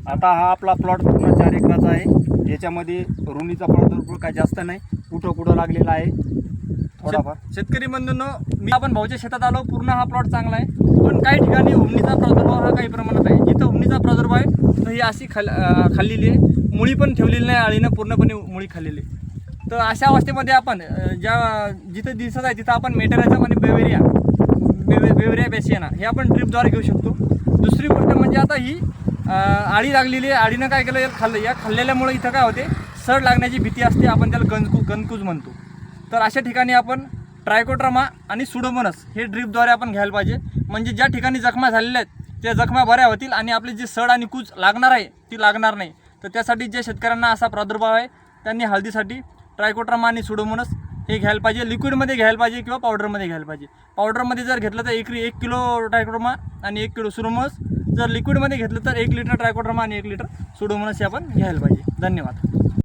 आता हा आपला प्लॉट पूर्ण 4 एकराचा आहे. याच्यामध्ये रुणीचा प्रादुर्भाव काय जास्त नाही, कुठं लागलेला आहे थोडाफार. शेतकरी बंधूंनो, मी आपण भाऊच्या शेतात आलो. पूर्ण हा प्लॉट चांगला आहे, पण काही ठिकाणी उमणीचा प्रादुर्भाव हा काही प्रमाणात आहे. जिथं उमणीचा प्रादुर्भाव आहे तर ही अशी खाल्लेली आहे, मुळी पण ठेवलेली नाही, आळीनं पूर्णपणे मुळी खाल्लेली. तर अशा अवस्थेमध्ये आपण जिथं दिसत आहे तिथं आपण मेटेरियम आणि बेवेरिया बेसियाना हे आपण ड्रिपद्वारे घेऊ शकतो. दुसरी गोष्ट म्हणजे आता ही आळी लागलेली आहे. आळीनं काय केलं, या खाल्लेल्यामुळे इथं काय होते, सड लागण्याची भीती असते. आपण त्याला गंजकूज म्हणतो. तर अशा ठिकाणी आपण ट्रायकोड्रामा आणि सुडोमोनास हे ड्रिपद्वारे आपण घ्यायला पाहिजे. म्हणजे ज्या ठिकाणी जखमा झालेल्या आहेत त्या जखमा बऱ्या होतील आणि आपली जी सड आणि कूज लागणार आहे ती लागणार नाही. तर त्यासाठी ज्या शेतकऱ्यांना असा प्रादुर्भाव आहे त्यांनी हळदीसाठी ट्रायकोड्रामा आणि सुडोमोनास हे घ्यायला पाहिजे. लिक्विडमध्ये घ्यायला पाहिजे किंवा पावडरमध्ये घ्यायला पाहिजे. पावडरमध्ये जर घेतलं तर 1 किलो ट्रायकोड्रामा आणि 1 किलो सुडोमोनास. जर लिक्विडमध्ये घेतलं तर 1 लिटर ट्रायकोड्रामा आणि 1 लिटर सुडोमोनास हे आपण घ्यायला पाहिजे. धन्यवाद.